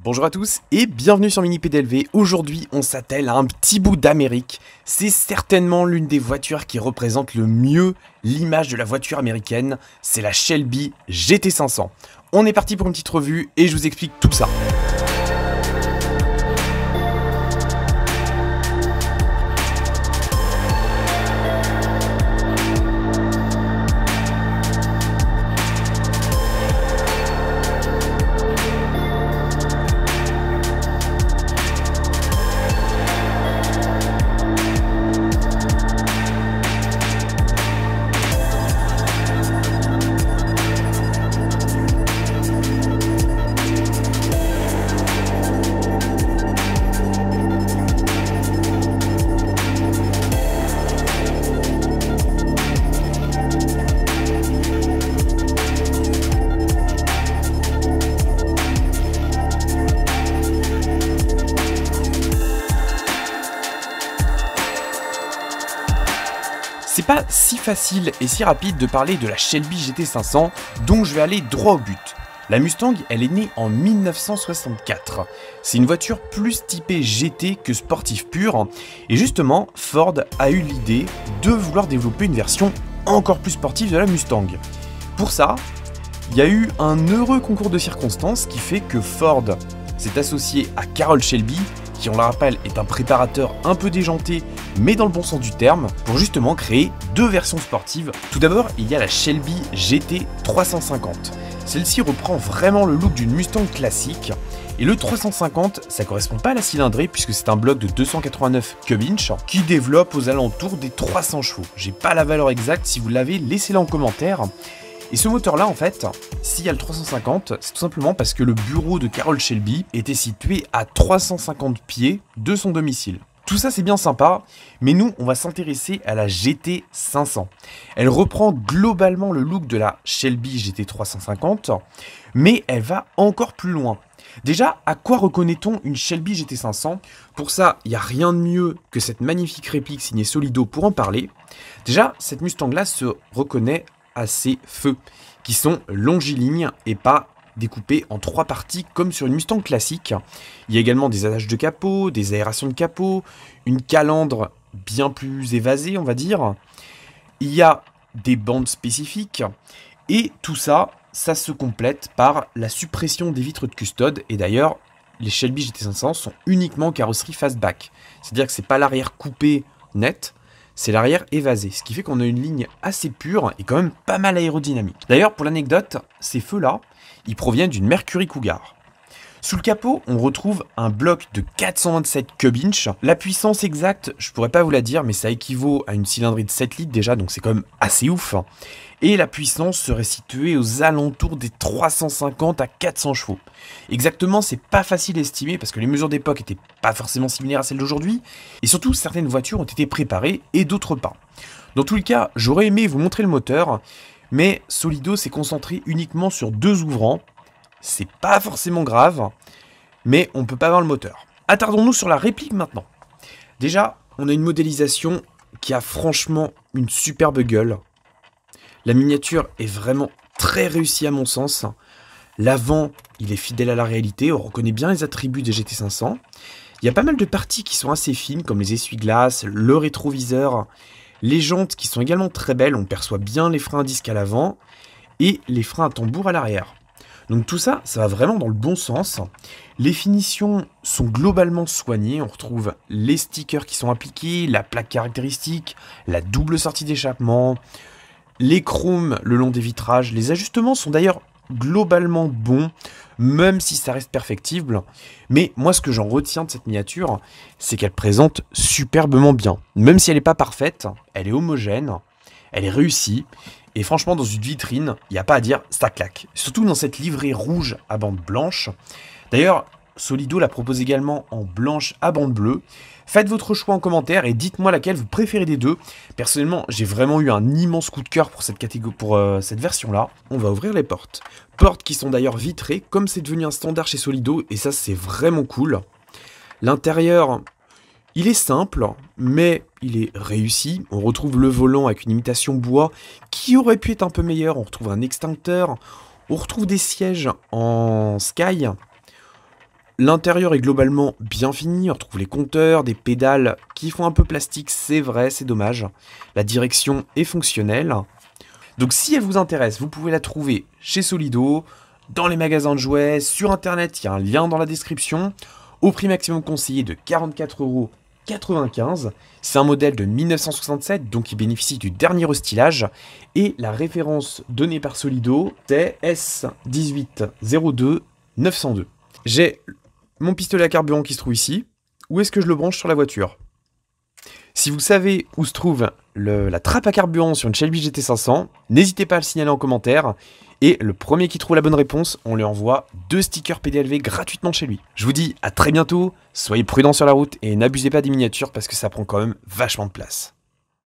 Bonjour à tous et bienvenue sur Mini PDLV. Aujourd'hui, on s'attelle à un petit bout d'Amérique. C'est certainement l'une des voitures qui représente le mieux l'image de la voiture américaine. C'est la Shelby GT500. On est parti pour une petite revue et je vous explique tout ça. C'est pas si facile et si rapide de parler de la Shelby GT500, donc je vais aller droit au but. La Mustang, elle est née en 1964. C'est une voiture plus typée GT que sportive pure, et justement, Ford a eu l'idée de vouloir développer une version encore plus sportive de la Mustang. Pour ça, il y a eu un heureux concours de circonstances qui fait que Ford s'est associé à Carroll Shelby, qui on le rappelle est un préparateur un peu déjanté mais dans le bon sens du terme, pour justement créer deux versions sportives. Tout d'abord, il y a la Shelby GT 350. Celle-ci reprend vraiment le look d'une Mustang classique, et le 350, ça correspond pas à la cylindrée puisque c'est un bloc de 289 cub-inch qui développe aux alentours des 300 chevaux. J'ai pas la valeur exacte, si vous l'avez, laissez-la en commentaire. Et ce moteur-là, en fait, s'il y a le 350, c'est tout simplement parce que le bureau de Carroll Shelby était situé à 350 pieds de son domicile. Tout ça, c'est bien sympa, mais nous, on va s'intéresser à la GT500. Elle reprend globalement le look de la Shelby GT 350, mais elle va encore plus loin. Déjà, à quoi reconnaît-on une Shelby GT500? Pour ça, il n'y a rien de mieux que cette magnifique réplique signée Solido pour en parler. Déjà, cette Mustang-là se reconnaît à ses feux, qui sont longilignes et pas découpés en trois parties comme sur une Mustang classique. Il y a également des attaches de capot, des aérations de capot, une calandre bien plus évasée, on va dire. Il y a des bandes spécifiques, et tout ça, ça se complète par la suppression des vitres de custode, et d'ailleurs, les Shelby GT500 sont uniquement carrosserie fastback. C'est-à-dire que c'est pas l'arrière coupé net, c'est l'arrière évasé, ce qui fait qu'on a une ligne assez pure et quand même pas mal aérodynamique. D'ailleurs, pour l'anecdote, ces feux-là, ils proviennent d'une Mercury Cougar. Sous le capot, on retrouve un bloc de 427 cub-inch. La puissance exacte, je pourrais pas vous la dire, mais ça équivaut à une cylindrée de 7 litres déjà, donc c'est quand même assez ouf. Et la puissance serait située aux alentours des 350 à 400 chevaux. Exactement, c'est pas facile à estimer parce que les mesures d'époque étaient pas forcément similaires à celles d'aujourd'hui, et surtout certaines voitures ont été préparées et d'autres pas. Dans tous les cas, j'aurais aimé vous montrer le moteur, mais Solido s'est concentré uniquement sur deux ouvrants. C'est pas forcément grave, mais on peut pas voir le moteur. Attardons-nous sur la réplique maintenant. Déjà, on a une modélisation qui a franchement une superbe gueule. La miniature est vraiment très réussie à mon sens. L'avant, il est fidèle à la réalité, on reconnaît bien les attributs des GT500. Il y a pas mal de parties qui sont assez fines, comme les essuie-glaces, le rétroviseur, les jantes qui sont également très belles, on perçoit bien les freins à disque à l'avant, et les freins à tambour à l'arrière. Donc tout ça, ça va vraiment dans le bon sens. Les finitions sont globalement soignées, on retrouve les stickers qui sont appliqués, la plaque caractéristique, la double sortie d'échappement, les chromes le long des vitrages. Les ajustements sont d'ailleurs globalement bons, même si ça reste perfectible. Mais moi, ce que j'en retiens de cette miniature, c'est qu'elle présente superbement bien. Même si elle n'est pas parfaite, elle est homogène, elle est réussie. Et franchement, dans une vitrine, il n'y a pas à dire, ça claque. Surtout dans cette livrée rouge à bande blanche. D'ailleurs, Solido la propose également en blanche à bande bleue. Faites votre choix en commentaire et dites-moi laquelle vous préférez des deux. Personnellement, j'ai vraiment eu un immense coup de cœur pour cette catégorie, pour cette version-là. On va ouvrir les portes. Portes qui sont d'ailleurs vitrées, comme c'est devenu un standard chez Solido, et ça c'est vraiment cool. L'intérieur, il est simple, mais il est réussi. On retrouve le volant avec une imitation bois qui aurait pu être un peu meilleur. On retrouve un extincteur. On retrouve des sièges en sky. L'intérieur est globalement bien fini, on retrouve les compteurs, des pédales qui font un peu plastique, c'est vrai, c'est dommage. La direction est fonctionnelle. Donc si elle vous intéresse, vous pouvez la trouver chez Solido, dans les magasins de jouets, sur internet, il y a un lien dans la description, au prix maximum conseillé de 44,95 €. C'est un modèle de 1967, donc il bénéficie du dernier restylage, et la référence donnée par Solido, c'est S1802902. J'ai mon pistolet à carburant qui se trouve ici. Où est-ce que je le branche sur la voiture? Si vous savez où se trouve la trappe à carburant sur une Shelby GT500, n'hésitez pas à le signaler en commentaire. Et le premier qui trouve la bonne réponse, on lui envoie 2 stickers PDLV gratuitement chez lui. Je vous dis à très bientôt, soyez prudents sur la route et n'abusez pas des miniatures parce que ça prend quand même vachement de place.